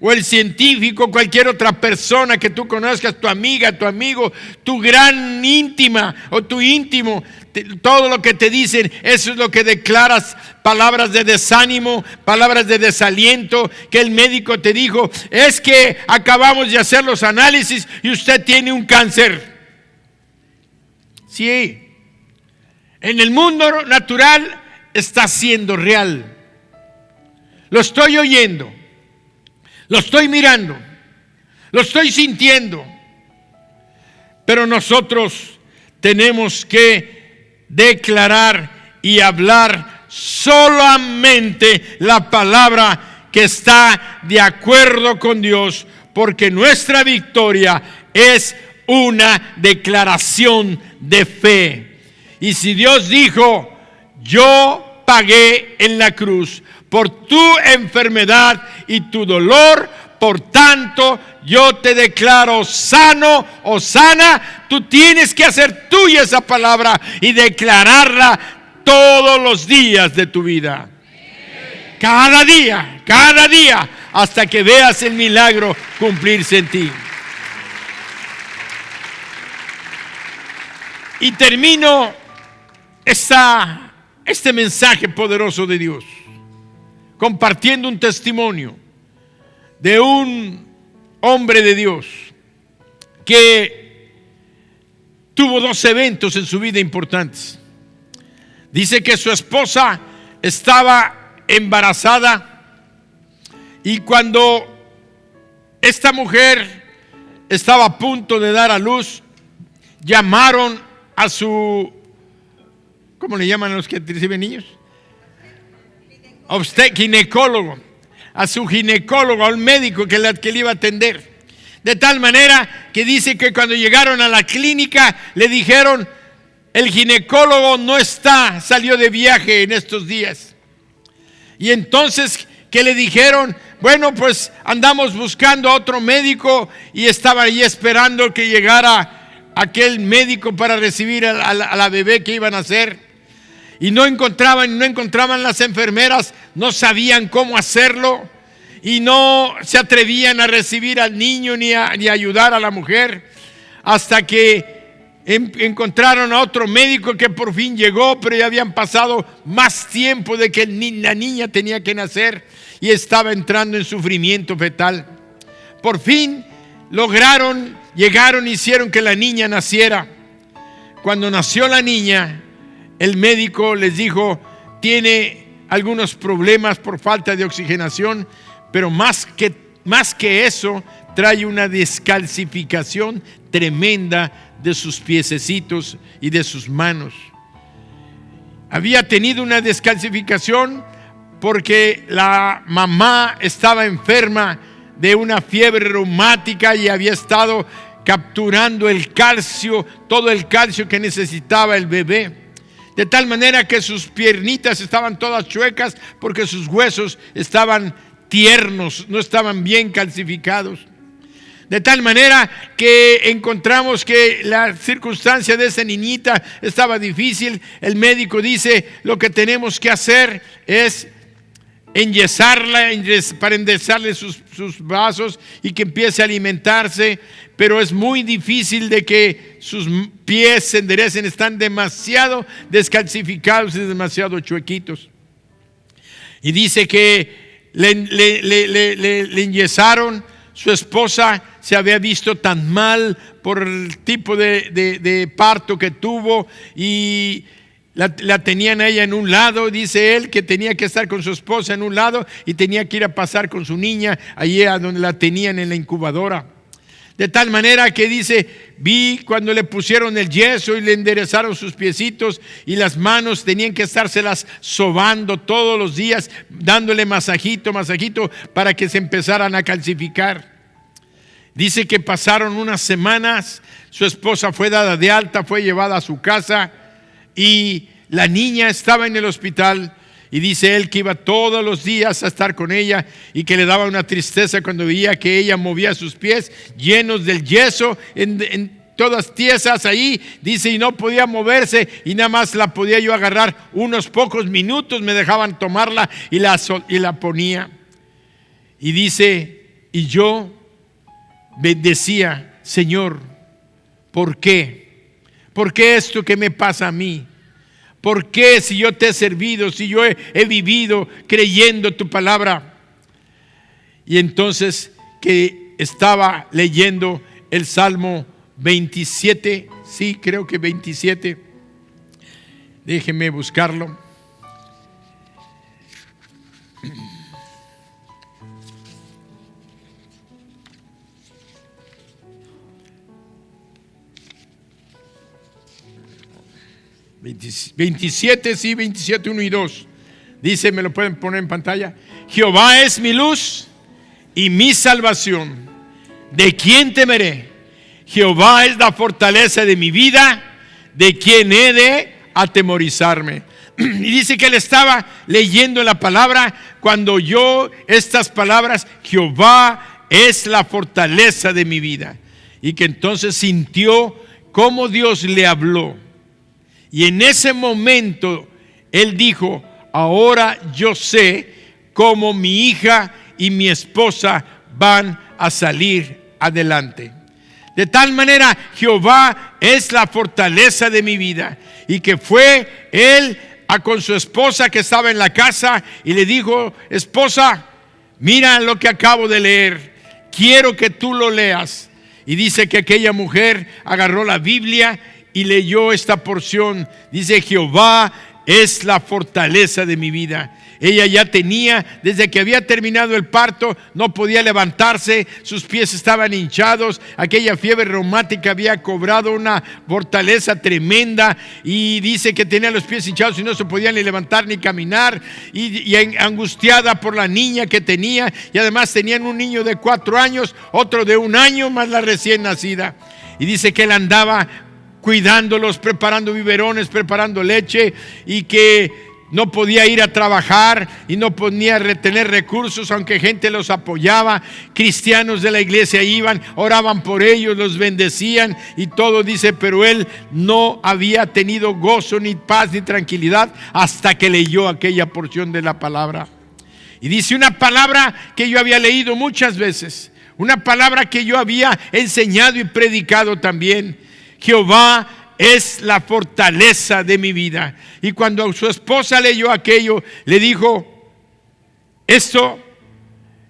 o el científico, cualquier otra persona que tú conozcas, tu amiga, tu amigo, tu gran íntima o tu íntimo, todo lo que te dicen, eso es lo que declaras. Palabras de desánimo, palabras de desaliento, que el médico te dijo, es que acabamos de hacer los análisis y usted tiene un cáncer. Sí, en el mundo natural está siendo real. Lo estoy oyendo, lo estoy mirando, lo estoy sintiendo. Pero nosotros tenemos que declarar y hablar solamente la palabra que está de acuerdo con Dios, porque nuestra victoria es una declaración de fe. Y si Dios dijo: yo pagué en la cruz por tu enfermedad y tu dolor, por tanto yo te declaro sano o sana, tú tienes que hacer tuya esa palabra y declararla todos los días de tu vida. Cada día, hasta que veas el milagro cumplirse en ti. Y termino este mensaje poderoso de Dios compartiendo un testimonio de un hombre de Dios que tuvo 2 eventos en su vida importantes. Dice que su esposa estaba embarazada, y cuando esta mujer estaba a punto de dar a luz, llamaron a su, ¿cómo le llaman a los que reciben niños? Ginecólogo, a su ginecólogo, al médico que le iba a atender. De tal manera que dice que cuando llegaron a la clínica le dijeron: el ginecólogo no está, salió de viaje en estos días. Y entonces, ¿qué le dijeron? Bueno, pues andamos buscando a otro médico, y estaba ahí esperando que llegara aquel médico para recibir a la bebé que iban a hacer. Y no encontraban las enfermeras, no sabían cómo hacerlo, y no se atrevían a recibir al niño ni a ayudar a la mujer, hasta que encontraron a otro médico que por fin llegó, pero ya habían pasado más tiempo de que la niña tenía que nacer y estaba entrando en sufrimiento fetal. Por fin llegaron, hicieron que la niña naciera. Cuando nació la niña, el médico les dijo: tiene algunos problemas por falta de oxigenación, pero más que eso, trae una descalcificación tremenda de sus piececitos y de sus manos. Había tenido una descalcificación porque la mamá estaba enferma de una fiebre reumática y había estado capturando el calcio, todo el calcio que necesitaba el bebé. De tal manera que sus piernitas estaban todas chuecas porque sus huesos estaban tiernos, no estaban bien calcificados. De tal manera que encontramos que la circunstancia de esa niñita estaba difícil. El médico dice: lo que tenemos que hacer es enyesarla para endulzarle sus vasos y que empiece a alimentarse, pero es muy difícil de que sus pies se enderecen, están demasiado descalcificados y demasiado chuequitos. Y dice que le enyesaron. Su esposa se había visto tan mal por el tipo de parto que tuvo, y la tenían a ella en un lado. Dice él que tenía que estar con su esposa en un lado y tenía que ir a pasar con su niña allí a donde la tenían en la incubadora. De tal manera que dice: vi cuando le pusieron el yeso y le enderezaron sus piecitos y las manos, tenían que estárselas sobando todos los días, dándole masajito para que se empezaran a calcificar. Dice que pasaron unas semanas, su esposa fue dada de alta, fue llevada a su casa, y la niña estaba en el hospital. Y dice él que iba todos los días a estar con ella, y que le daba una tristeza cuando veía que ella movía sus pies llenos del yeso, en todas tiesas ahí. Dice, y no podía moverse, y nada más la podía yo agarrar unos pocos minutos, me dejaban tomarla y la ponía. Y dice, y yo bendecía: Señor, ¿por qué? ¿Por qué esto que me pasa a mí? ¿Por qué, si yo te he servido, si yo he vivido creyendo tu palabra? Y entonces que estaba leyendo el Salmo 27, sí, creo que 27, déjeme buscarlo. 27, sí, 27, 1 y 2. Dice, me lo pueden poner en pantalla. Jehová es mi luz y mi salvación. ¿De quién temeré? Jehová es la fortaleza de mi vida. ¿De quién he de atemorizarme? Y dice que él estaba leyendo la palabra cuando oyó estas palabras: Jehová es la fortaleza de mi vida. Y que entonces sintió cómo Dios le habló. Y en ese momento él dijo: ahora yo sé cómo mi hija y mi esposa van a salir adelante. De tal manera, Jehová es la fortaleza de mi vida. Y que fue él con su esposa que estaba en la casa y le dijo: esposa, mira lo que acabo de leer, quiero que tú lo leas. Y dice que aquella mujer agarró la Biblia y leyó esta porción. Dice: Jehová es la fortaleza de mi vida. Ella ya tenía, desde que había terminado el parto, no podía levantarse, sus pies estaban hinchados, aquella fiebre reumática había cobrado una fortaleza tremenda, y dice que tenía los pies hinchados y no se podía ni levantar ni caminar, y angustiada por la niña que tenía, y además tenían un niño de 4 años, otro de 1 año, más la recién nacida. Y dice que él andaba cuidándolos, preparando biberones, preparando leche, y que no podía ir a trabajar y no podía retener recursos, aunque gente los apoyaba. Cristianos de la iglesia iban, oraban por ellos, los bendecían y todo. Dice, pero él no había tenido gozo, ni paz, ni tranquilidad hasta que leyó aquella porción de la palabra. Y dice una palabra que yo había leído muchas veces, una palabra que yo había enseñado y predicado también: Jehová es la fortaleza de mi vida. Y cuando su esposa leyó aquello, le dijo: ¿esto,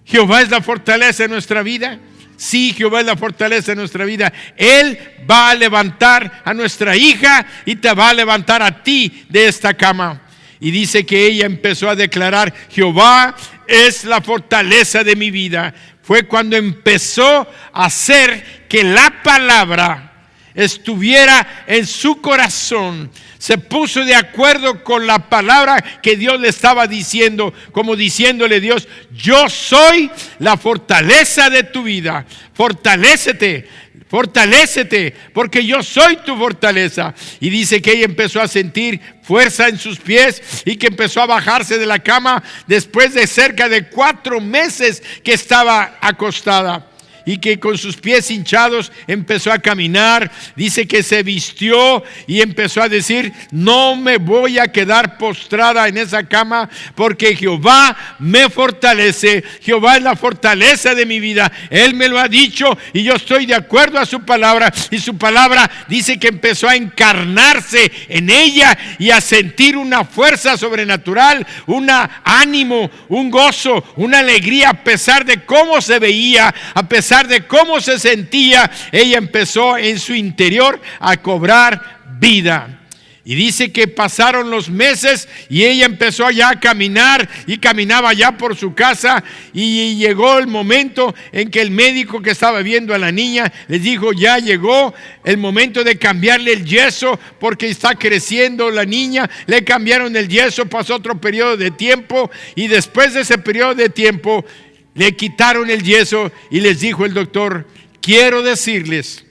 Jehová es la fortaleza de nuestra vida? Sí, Jehová es la fortaleza de nuestra vida. Él va a levantar a nuestra hija y te va a levantar a ti de esta cama. Y dice que ella empezó a declarar: Jehová es la fortaleza de mi vida. Fue cuando empezó a hacer que la palabra estuviera en su corazón. Se puso de acuerdo con la palabra que Dios le estaba diciendo, como diciéndole Dios: yo soy la fortaleza de tu vida. Fortalécete, fortalécete, porque yo soy tu fortaleza. Y dice que ella empezó a sentir fuerza en sus pies y que empezó a bajarse de la cama después de cerca de 4 meses que estaba acostada. Y que con sus pies hinchados empezó a caminar. Dice que se vistió y empezó a decir: no me voy a quedar postrada en esa cama, porque Jehová me fortalece. Jehová es la fortaleza de mi vida. Él me lo ha dicho y yo estoy de acuerdo a su palabra. Y su palabra dice que empezó a encarnarse en ella y a sentir una fuerza sobrenatural, un ánimo, un gozo, una alegría, a pesar de cómo se veía, a pesar de cómo se sentía. Ella empezó en su interior a cobrar vida. Y dice que pasaron los meses y ella empezó ya a caminar y caminaba ya por su casa, y llegó el momento en que el médico que estaba viendo a la niña les dijo: ya llegó el momento de cambiarle el yeso porque está creciendo la niña. Le cambiaron el yeso, pasó otro periodo de tiempo y después de ese periodo de tiempo le quitaron el yeso y les dijo el doctor: quiero decirles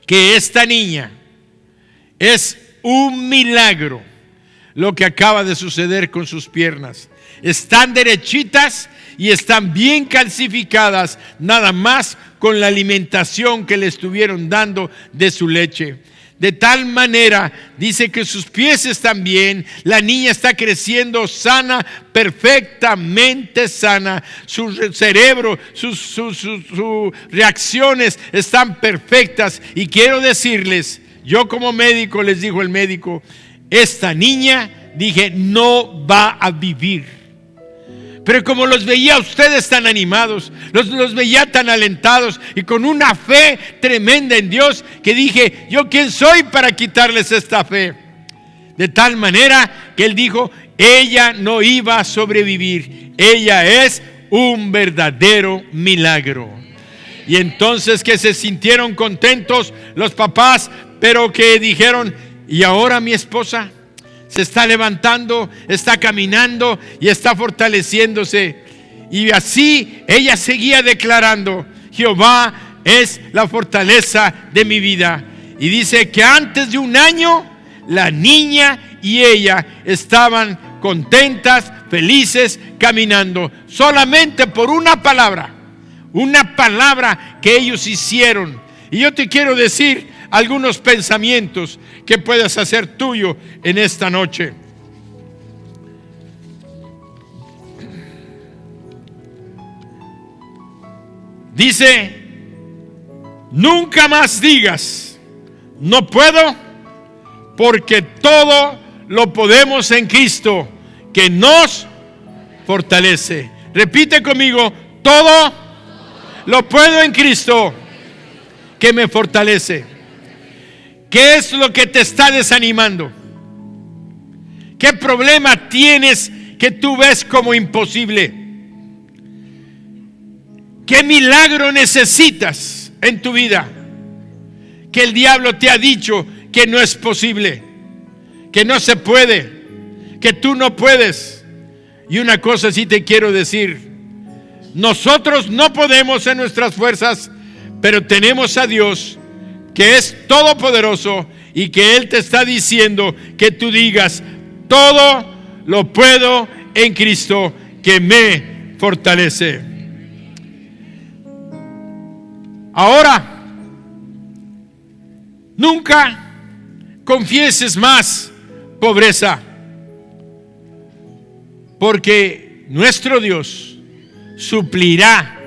que esta niña es un milagro lo que acaba de suceder con sus piernas. Están derechitas y están bien calcificadas, nada más con la alimentación que le estuvieron dando de su leche. De tal manera, dice que sus pies están bien, la niña está creciendo sana, perfectamente sana, su cerebro, sus reacciones están perfectas. Y quiero decirles, yo como médico, les dijo el médico, esta niña, dije, no va a vivir. Pero como los veía a ustedes tan animados, los veía tan alentados y con una fe tremenda en Dios, que dije, ¿yo quién soy para quitarles esta fe? De tal manera que él dijo, ella no iba a sobrevivir, ella es un verdadero milagro. Y entonces que se sintieron contentos los papás, pero que dijeron, Y ahora mi esposa se está levantando, está caminando y está fortaleciéndose. Y así ella seguía declarando: Jehová es la fortaleza de mi vida. Y dice que antes de un año la niña y ella estaban contentas, felices, caminando, solamente por una palabra que ellos hicieron. Y yo te quiero decir algunos pensamientos que puedas hacer tuyo en esta noche. Dice: nunca más digas no puedo, porque todo lo podemos en Cristo que nos fortalece. Repite conmigo: todo lo puedo en Cristo que me fortalece. ¿Qué es lo que te está desanimando? ¿Qué problema tienes que tú ves como imposible? ¿Qué milagro necesitas en tu vida que el diablo te ha dicho que no es posible, que no se puede, que tú no puedes? Y una cosa sí te quiero decir: nosotros no podemos en nuestras fuerzas, pero tenemos a Dios que es todopoderoso y que Él te está diciendo que tú digas: todo lo puedo en Cristo que me fortalece. Ahora, nunca confieses más pobreza, porque nuestro Dios suplirá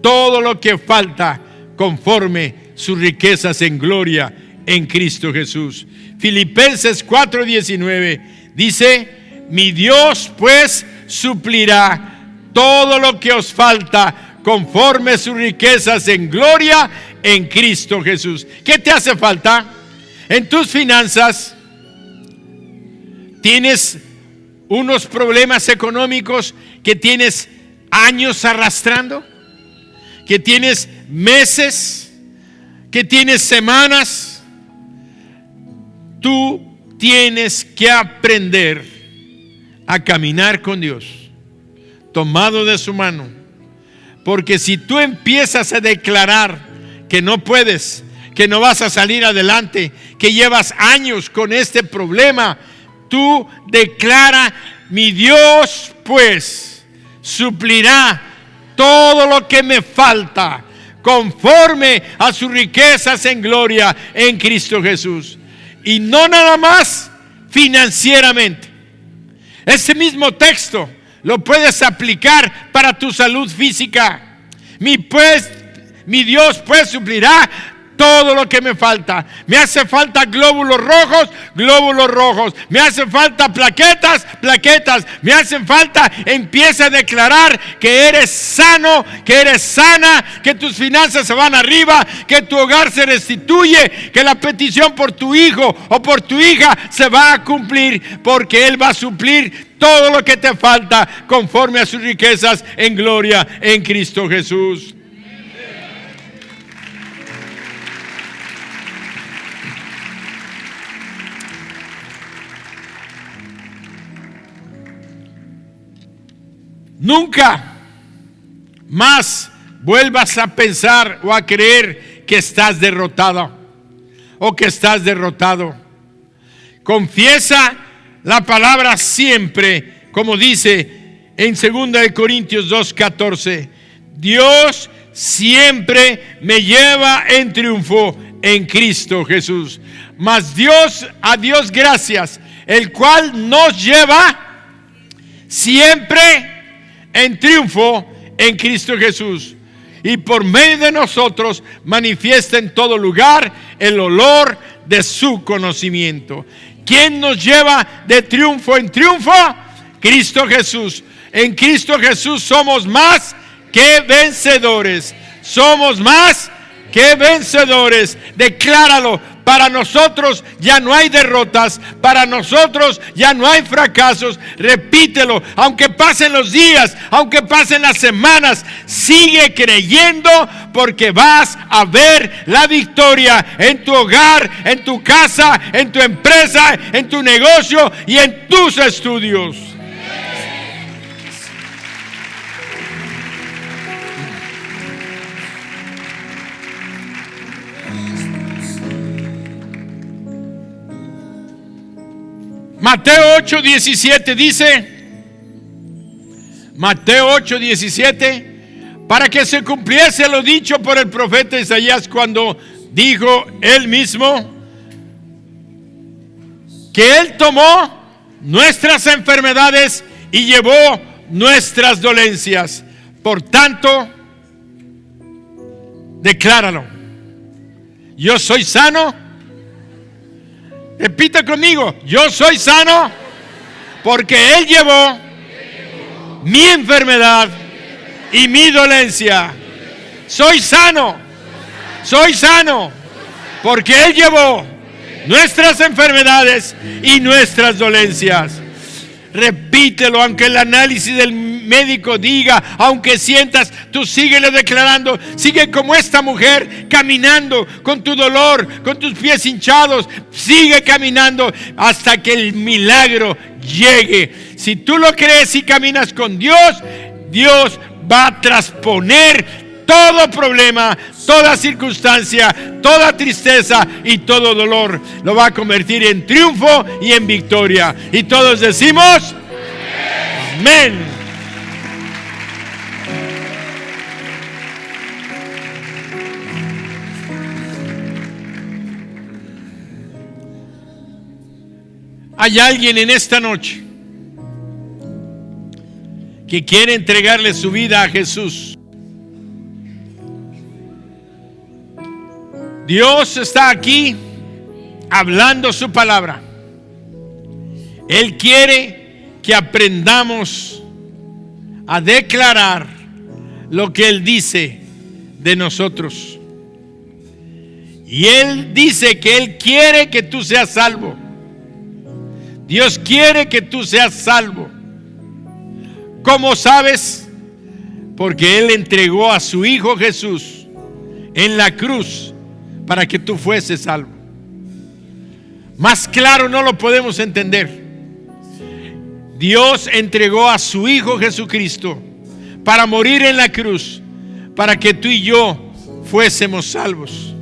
todo lo que falta conforme sus riquezas en gloria en Cristo Jesús. Filipenses 4:19 dice: mi Dios pues suplirá todo lo que os falta conforme sus riquezas en gloria en Cristo Jesús. ¿Qué te hace falta? En tus finanzas tienes unos problemas económicos que tienes años arrastrando, que tienes meses, que tienes semanas. Tú tienes que aprender a caminar con Dios, tomado de su mano. Porque si tú empiezas a declarar que no puedes, que no vas a salir adelante, que llevas años con este problema, tú declara: mi Dios pues suplirá todo lo que me falta conforme a sus riquezas en gloria en Cristo Jesús. Y no nada más financieramente. Ese mismo texto lo puedes aplicar para tu salud física. Mi Dios pues suplirá todo lo que me falta. Me hace falta glóbulos rojos. Me hace falta plaquetas. Me hacen falta. Empieza a declarar que eres sano, que eres sana, que tus finanzas se van arriba, que tu hogar se restituye, que la petición por tu hijo o por tu hija se va a cumplir, porque Él va a suplir todo lo que te falta conforme a sus riquezas en gloria en Cristo Jesús. Nunca más vuelvas a pensar o a creer que estás derrotada o que estás derrotado. Confiesa la palabra siempre, como dice en 2 Corintios 2:14. Dios siempre me lleva en triunfo en Cristo Jesús. Mas a Dios gracias, el cual nos lleva siempre en triunfo en Cristo Jesús, y por medio de nosotros manifiesta en todo lugar el olor de su conocimiento. ¿Quién nos lleva de triunfo en triunfo? Cristo Jesús. En Cristo Jesús somos más que vencedores. Somos más que vencedores. Decláralo. Para nosotros ya no hay derrotas, para nosotros ya no hay fracasos. Repítelo, aunque pasen los días, aunque pasen las semanas, sigue creyendo, porque vas a ver la victoria en tu hogar, en tu casa, en tu empresa, en tu negocio y en tus estudios. Mateo 8:17 dice, Mateo 8:17, para que se cumpliese lo dicho por el profeta Isaías cuando dijo él mismo que él tomó nuestras enfermedades y llevó nuestras dolencias. Por tanto, decláralo: yo soy sano. Repita conmigo: yo soy sano porque él llevó mi enfermedad y mi dolencia. Soy sano porque él llevó nuestras enfermedades y nuestras dolencias. Repítelo, aunque el análisis del médico diga, aunque sientas, tú síguelo declarando. Sigue como esta mujer, caminando con tu dolor, con tus pies hinchados. Sigue caminando hasta que el milagro llegue. Si tú lo crees y caminas con Dios, Dios va a trasponer todo problema, toda circunstancia, toda tristeza y todo dolor. Lo va a convertir en triunfo y en victoria. Y todos decimos amén. Hay alguien en esta noche que quiere entregarle su vida a Jesús. Dios está aquí hablando su palabra. Él quiere que aprendamos a declarar lo que Él dice de nosotros. Y Él dice que Él quiere que tú seas salvo. Dios quiere que tú seas salvo. ¿Cómo sabes? Porque Él entregó a su Hijo Jesús en la cruz para que tú fueses salvo. Más claro no lo podemos entender. Dios entregó a su Hijo Jesucristo para morir en la cruz, para que tú y yo fuésemos salvos,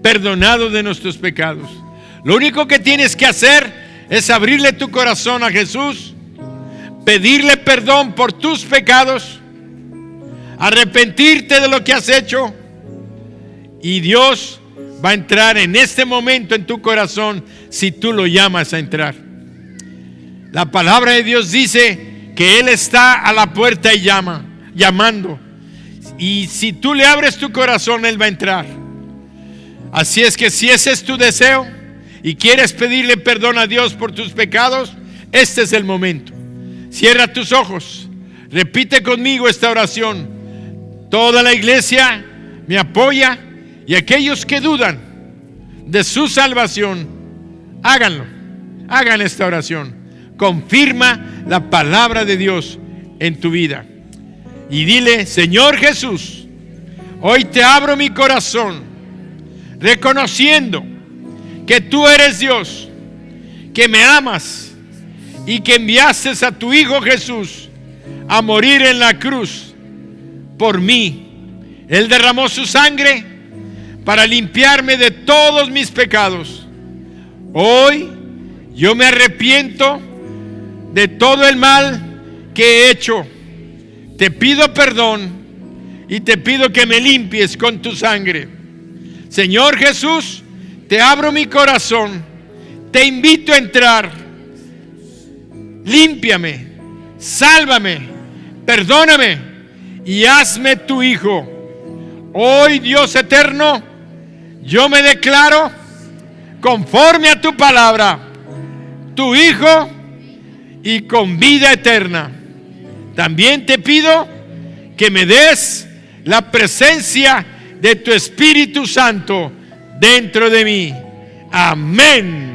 perdonados de nuestros pecados. Lo único que tienes que hacer es abrirle tu corazón a Jesús, pedirle perdón por tus pecados, arrepentirte de lo que has hecho, y Dios va a entrar en este momento en tu corazón si tú lo llamas a entrar. La palabra de Dios dice que Él está a la puerta y llamando. Y si tú le abres tu corazón, Él va a entrar. Así es que si ese es tu deseo y quieres pedirle perdón a Dios por tus pecados, este es el momento. Cierra tus ojos. Repite conmigo esta oración. Toda la iglesia me apoya. Y aquellos que dudan de su salvación, háganlo. Hagan esta oración. Confirma la palabra de Dios en tu vida. Y dile: Señor Jesús, hoy te abro mi corazón, reconociendo que tú eres Dios, que me amas y que enviaste a tu Hijo Jesús a morir en la cruz por mí. Él derramó su sangre para limpiarme de todos mis pecados. Hoy yo me arrepiento de todo el mal que he hecho. Te pido perdón y te pido que me limpies con tu sangre. Señor Jesús, te abro mi corazón, te invito a entrar. Límpiame, sálvame, perdóname y hazme tu hijo. Hoy, Dios eterno, yo me declaro conforme a tu palabra, tu Hijo, y con vida eterna. También te pido que me des la presencia de tu Espíritu Santo dentro de mí. Amén.